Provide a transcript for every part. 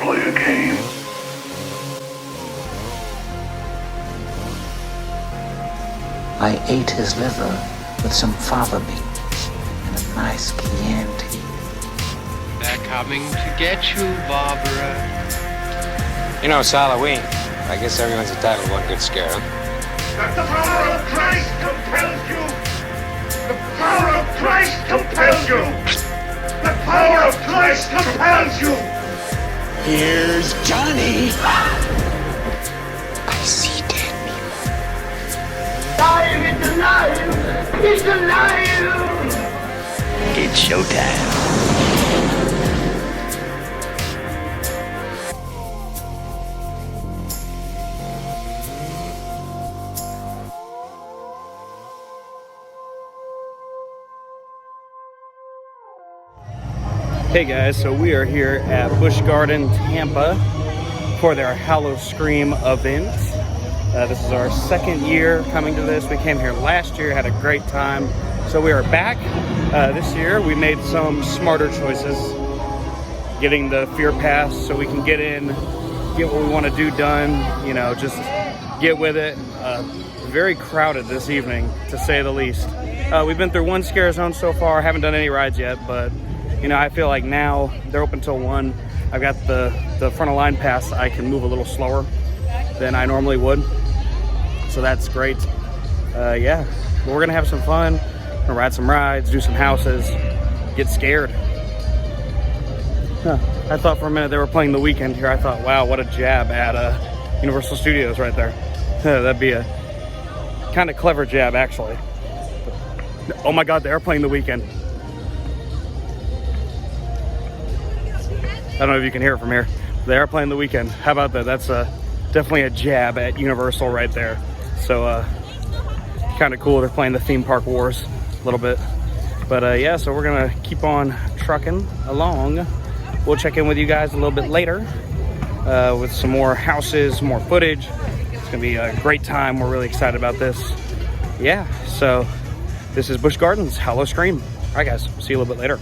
play a game? I ate his liver with some fava beans and a nice Chianti. They're coming to get you, Barbara. You know, it's Halloween. I guess everyone's entitled to one good scare, huh? The power of Christ compels you! The power of Christ compels you! The power of Christ compels you! Here's Johnny! I see dead people. Alive! It's alive! It's alive! It's showtime. Hey guys, so we are here at Busch Garden Tampa for their Howl-O-Scream event. This is our second year coming to this. We came here last year, had a great time. So we are back this year. We made some smarter choices, getting the fear pass so we can get in, get what we want to do done, you know, just get with it. Very crowded this evening, to say the least. We've been through one scare zone so far, haven't done any rides yet, but you know, I feel like now they're open till 1. I've got the front of line pass. I can move a little slower than I normally would. So that's great. Yeah, but we're gonna have some fun. We're gonna ride some rides, do some houses, get scared. Huh. I thought for a minute they were playing The Weeknd here. I thought, wow, what a jab at Universal Studios right there. That'd be a kind of clever jab, actually. But, oh my God, they are playing The Weeknd. I don't know if you can hear it from here. They are playing The Weeknd. How about that? That's definitely a jab at Universal right there. So kind of cool. They're playing the theme park wars a little bit. But yeah, so we're gonna keep on trucking along. We'll check in with you guys a little bit later with some more houses, more footage. It's gonna be a great time. We're really excited about this. Yeah, so this is Busch Gardens Howl-O-Scream. All right, guys, see you a little bit later.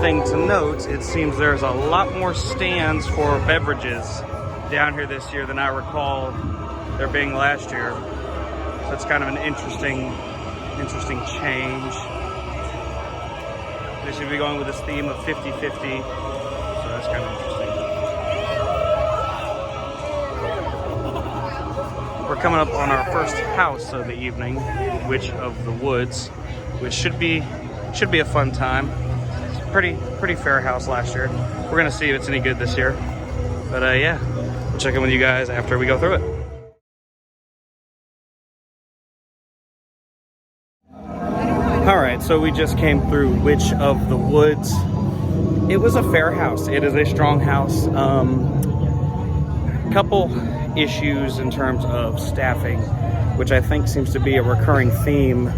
thing to note, it seems there's a lot more stands for beverages down here this year than I recall there being last year. So it's kind of an interesting change. They should be going with this theme of 50-50. So that's kind of interesting. We're coming up on our first house of the evening, Witch of the Woods, which should be a fun time. It's a pretty fair house last year. We're gonna see if it's any good this year. But yeah, we'll check in with you guys after we go through it. All right, so we just came through Witch of the Woods. It was a fair house. It is a strong house. Couple issues in terms of staffing, which I think seems to be a recurring theme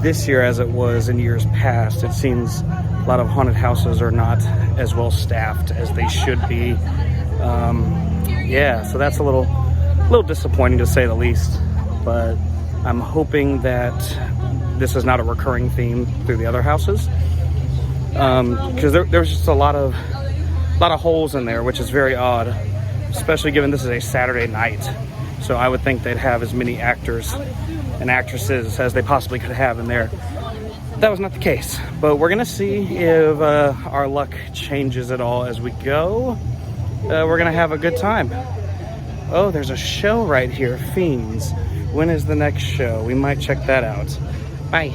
this year as it was in years past. It seems a lot of haunted houses are not as well staffed as they should be. Yeah, so that's a little disappointing to say the least, but I'm hoping that this is not a recurring theme through the other houses, because there's just a lot of holes in there, which is very odd, especially given this is a Saturday night. So I would think they'd have as many actors and actresses as they possibly could have in there. That was not the case, but we're gonna see if our luck changes at all as we go. We're gonna have a good time. Oh, there's a show right here, Fiends. When is the next show? We might check that out. Bye.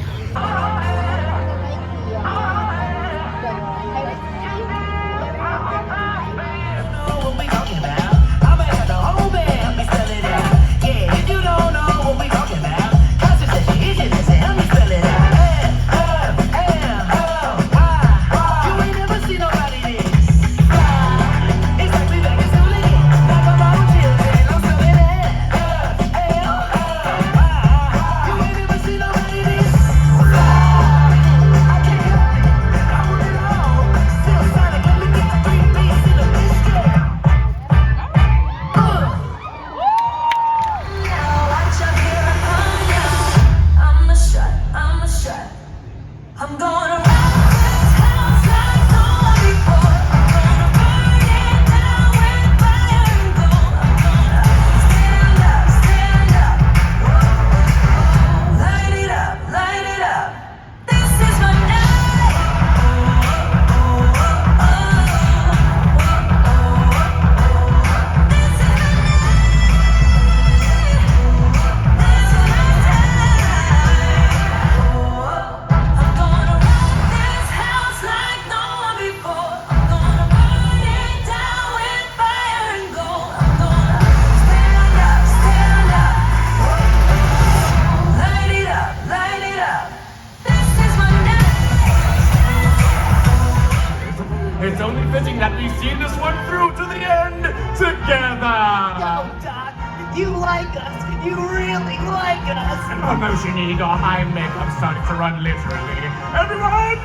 It's only fitting that we see this one through to the end together. Yo, Doc, you like us. You really like us. Emotion-ing or high makeup starting to run literally. Everyone,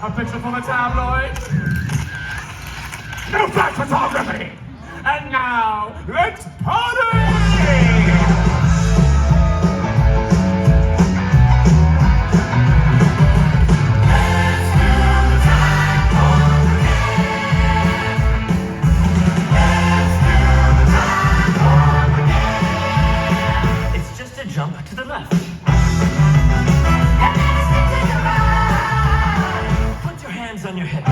a picture for the tabloids. No black photography. And now, let's party! Jump to the left. Put your hands on your hips.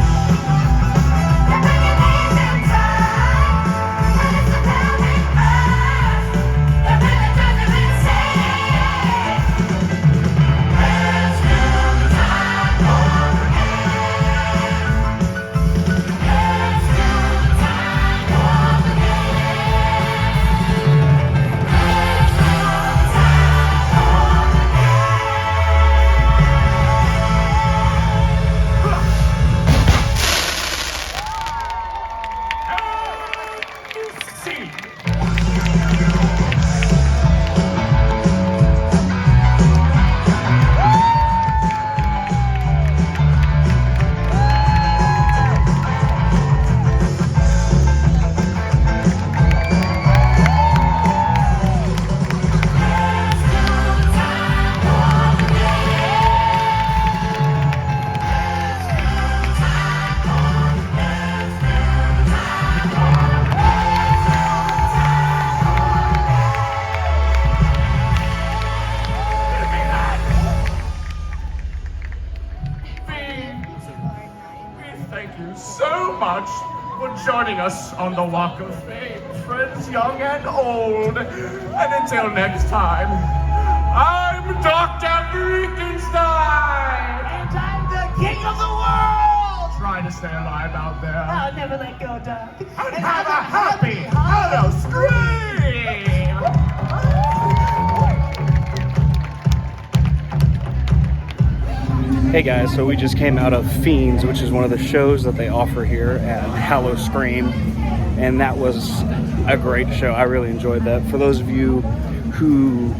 you so much for joining us on the Walk of Fame, friends young and old. And until next time, I'm Dr. Frankenstein! And I'm the king of the world! Trying to stay alive out there. I'll never let go, Doc. And have a happy Howl-O-Scream! Hey guys, so we just came out of Fiends, which is one of the shows that they offer here at Howl-O-Scream, and that was a great show. I really enjoyed that. For those of you who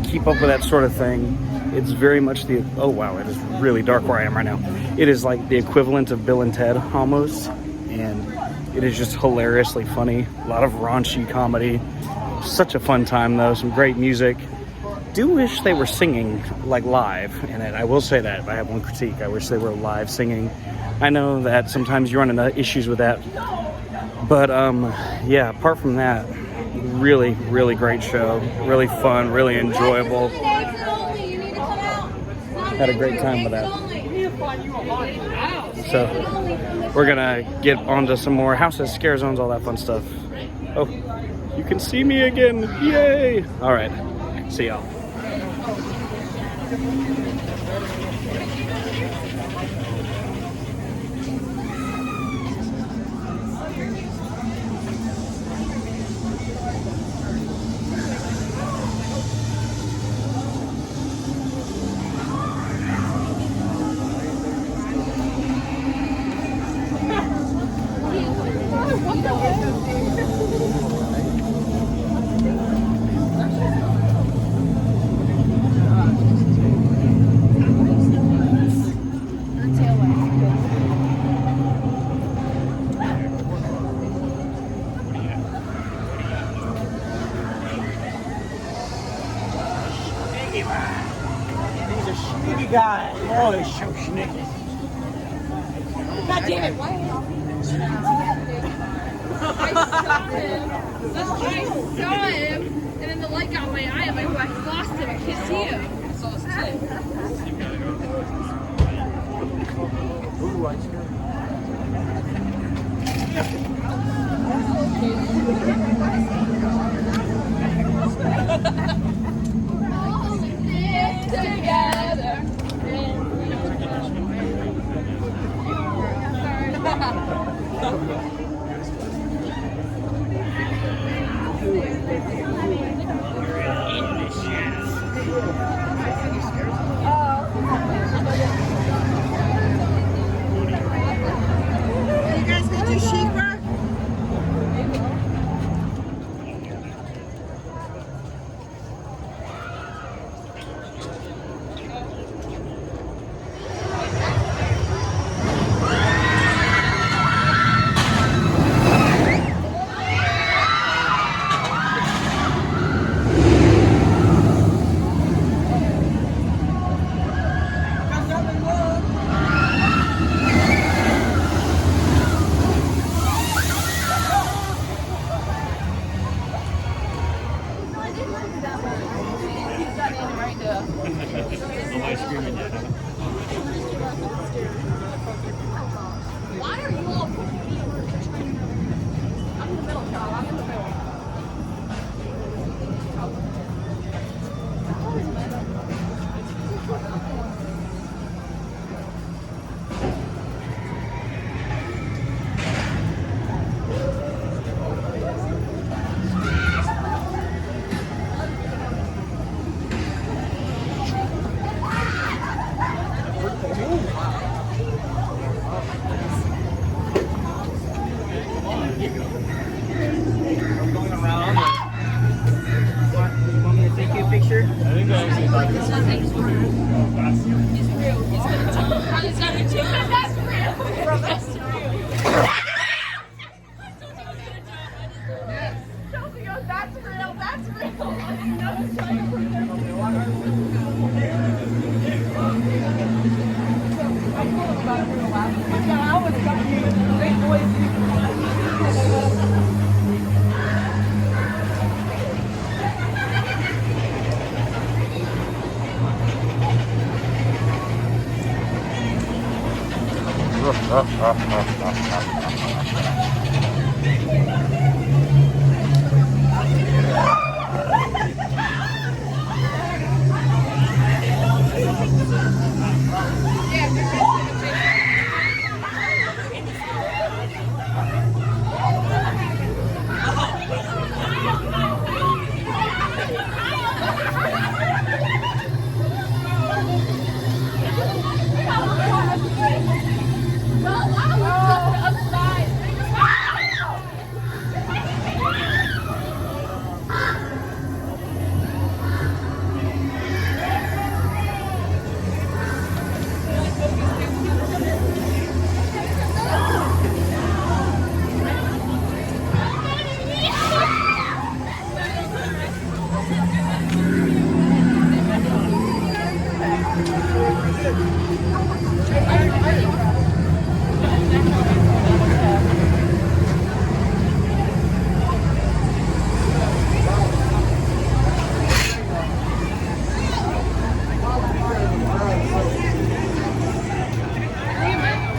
keep up with that sort of thing, it's very much the, oh wow, it is really dark where I am right now. It is like the equivalent of Bill and Ted almost, and it is just hilariously funny. A lot of raunchy comedy. Such a fun time though, some great music. Do wish they were singing like live in it. I will say that if I have one critique, I wish they were live singing. I know that sometimes you run into issues with that, but yeah, apart from that, really great show, really fun, really enjoyable. Had a great time with that. So we're gonna get onto some more houses, scare zones, all that fun stuff. Oh, you can see me again, yay! All right, see y'all. He's a sneaky guy. Oh, he's so sneaky. God damn it. I saw him, and then the light got in my eye. I'm like, oh, I lost him. I can't see him. I saw his together. You guys gonna do sheep-rock? Why are you all pushing me? I'm in the middle, child. I'm in the middle.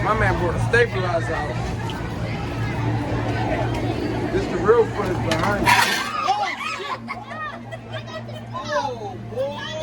My man brought a stabilizer out. This the real footage behind it. Oh shit! Oh boy!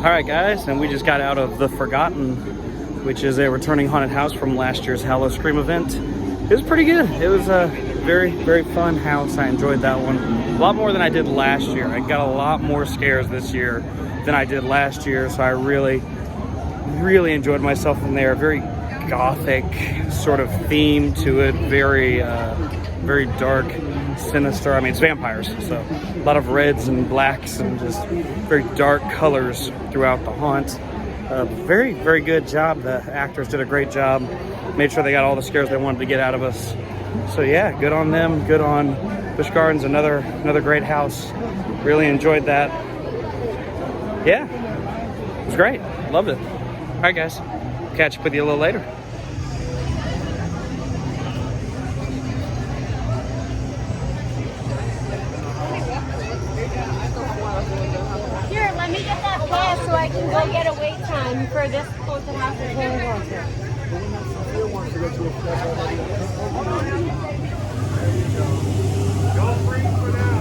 Alright guys, and we just got out of The Forgotten, which is a returning haunted house from last year's Howl-O-Scream event. It was pretty good. It was a very, very fun house. I enjoyed that one a lot more than I did last year. I got a lot more scares this year than I did last year, so I really enjoyed myself in there. Very gothic sort of theme to it, very dark, sinister. I mean, it's vampires, so a lot of reds and blacks and just very dark colors throughout the haunt. Very, very good job. The actors did a great job. Made sure they got all the scares they wanted to get out of us. So yeah, good on them. Good on Busch Gardens. Another great house. Really enjoyed that. Yeah, it was great. Loved it. All right, guys. Catch up with you a little later. Here, let me get that pass so I can go get a wait time for this haunted house we're going to. Don't freak for now.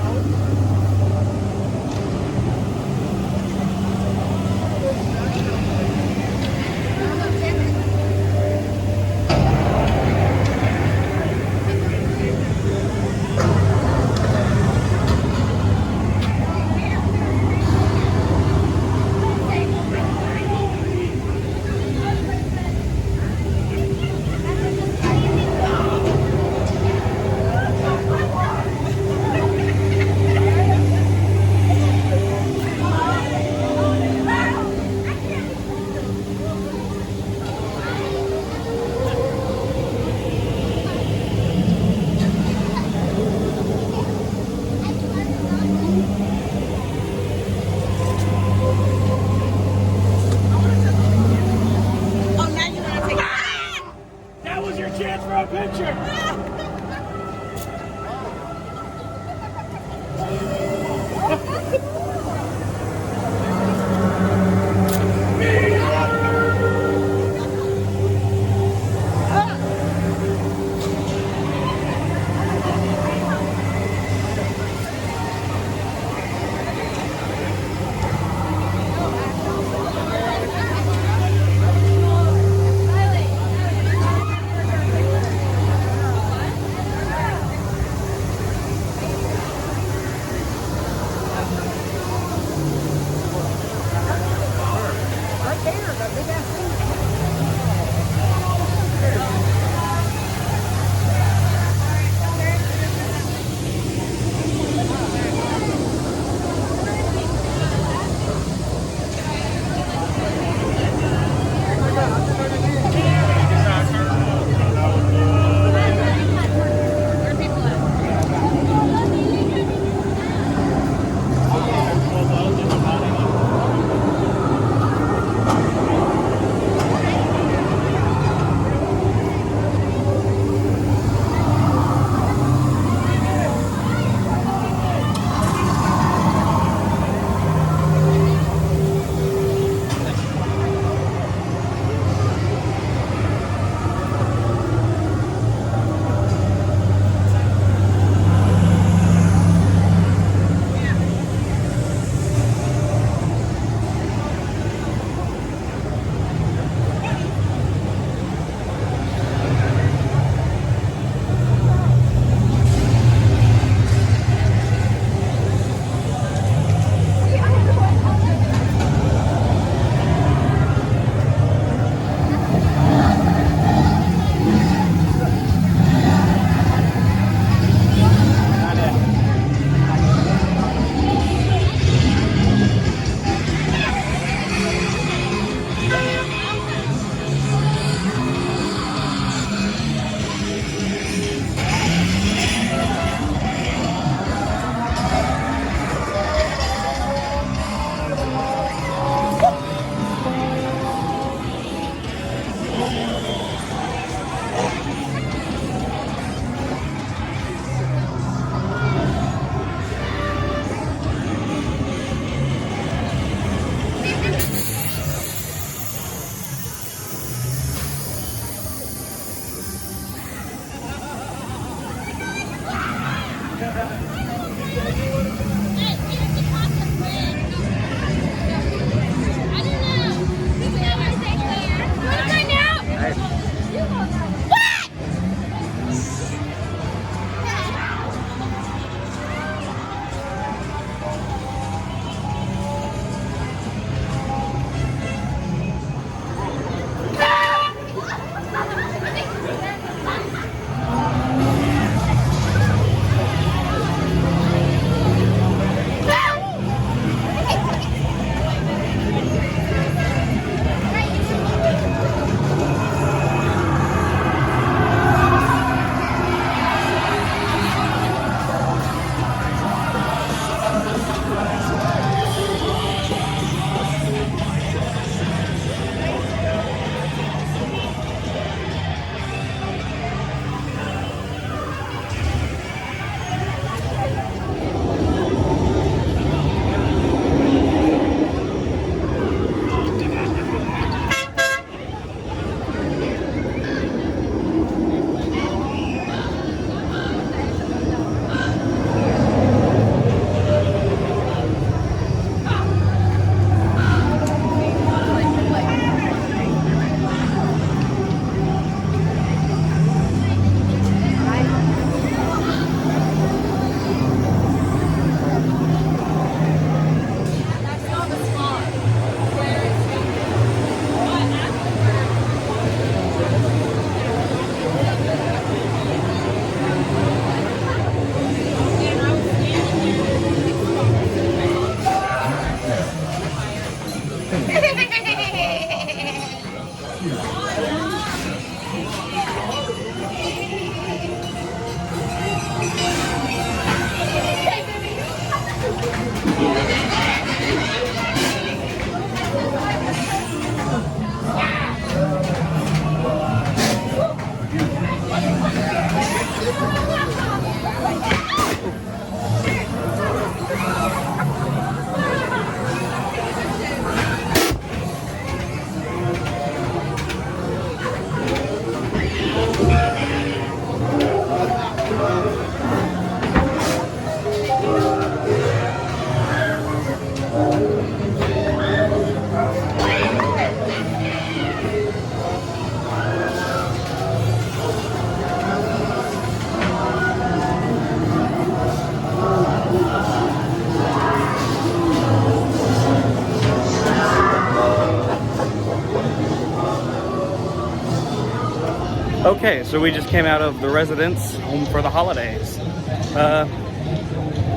Okay, so we just came out of the residence home for the holidays. It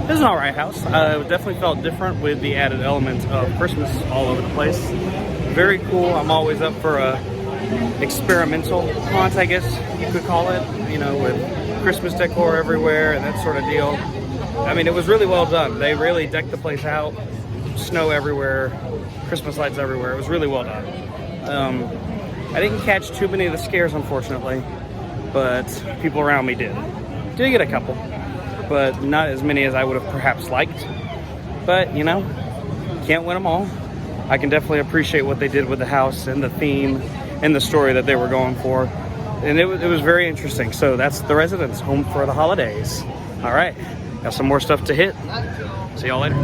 was an alright house. It definitely felt different with the added element of Christmas all over the place. Very cool. I'm always up for a experimental haunt, I guess you could call it, you know, with Christmas decor everywhere and that sort of deal. I mean, it was really well done. They really decked the place out. Snow everywhere, Christmas lights everywhere. It was really well done. I didn't catch too many of the scares, unfortunately, but people around me did. Did get a couple, but not as many as I would have perhaps liked. But, you know, can't win them all. I can definitely appreciate what they did with the house and the theme and the story that they were going for. And it was very interesting. So that's the residence home for the holidays. All right, got some more stuff to hit. See y'all later.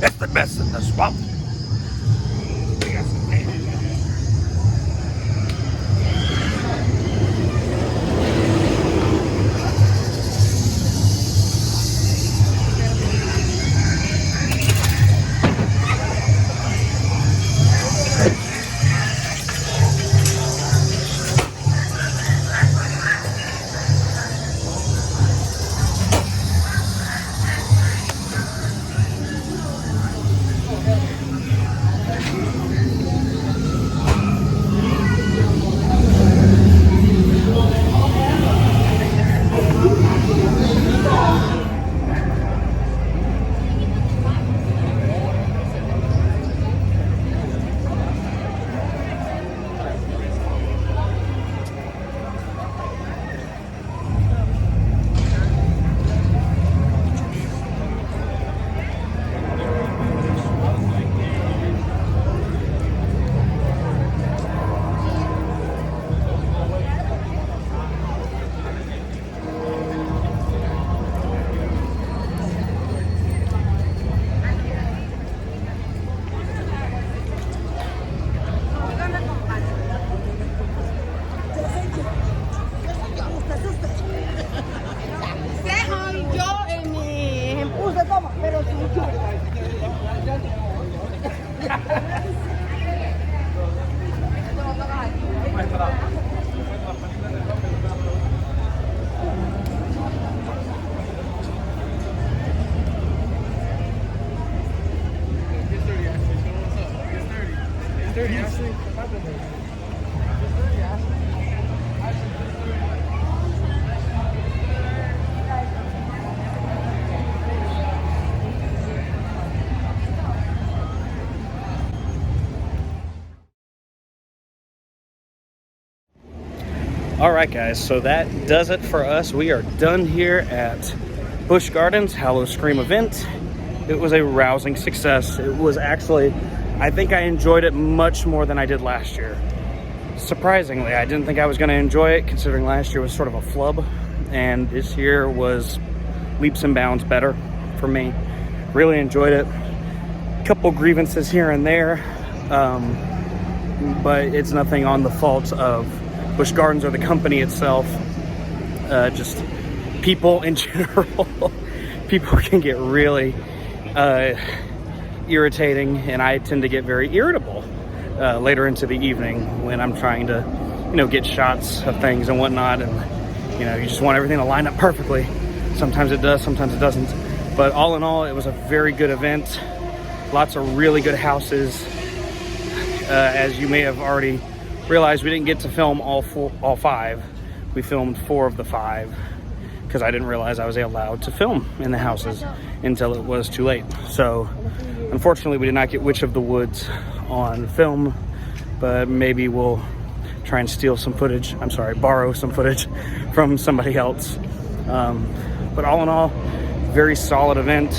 It's the best in the swamp. All right, guys, so that does it for us. We are done here at Busch Gardens Howl-O-Scream Event. It was a rousing success. It was actually, I think I enjoyed it much more than I did last year. Surprisingly, I didn't think I was going to enjoy it, considering last year was sort of a flub, and this year was leaps and bounds better for me. Really enjoyed it. Couple grievances here and there, but it's nothing on the fault of Busch Gardens or the company itself. Just people in general. People can get really irritating, and I tend to get very irritable later into the evening when I'm trying to, get shots of things and whatnot, and you just want everything to line up perfectly. Sometimes it does, sometimes it doesn't. But all in all, it was a very good event. Lots of really good houses. As you may have already realized, we didn't get to film all 5. We filmed 4 of the 5 because I didn't realize I was allowed to film in the houses until it was too late. So unfortunately, we did not get Witch of the Woods on film, but maybe we'll try and steal some footage. I'm sorry, borrow some footage from somebody else. But all in all, very solid event.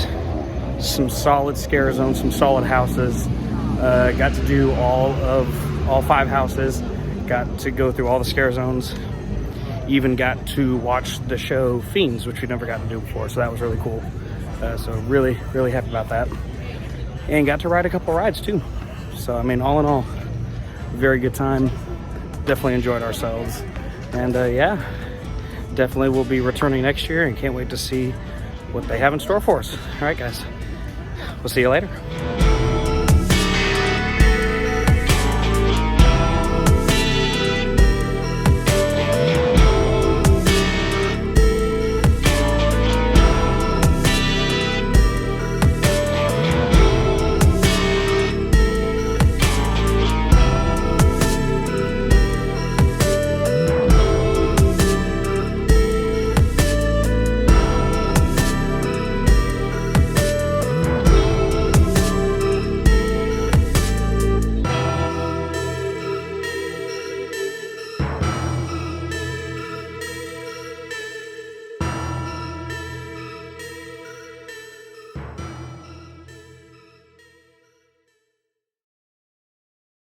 Some solid scare zones, some solid houses. Got to do all 5 houses. Got to go through all the scare zones. Even got to watch the show Fiends, which we never got to do before, so that was really cool. So really, really happy about that. And got to ride a couple rides too. So I mean, all in all, very good time. Definitely enjoyed ourselves. And yeah, definitely will be returning next year, and can't wait to see what they have in store for us. All right, guys, we'll see you later.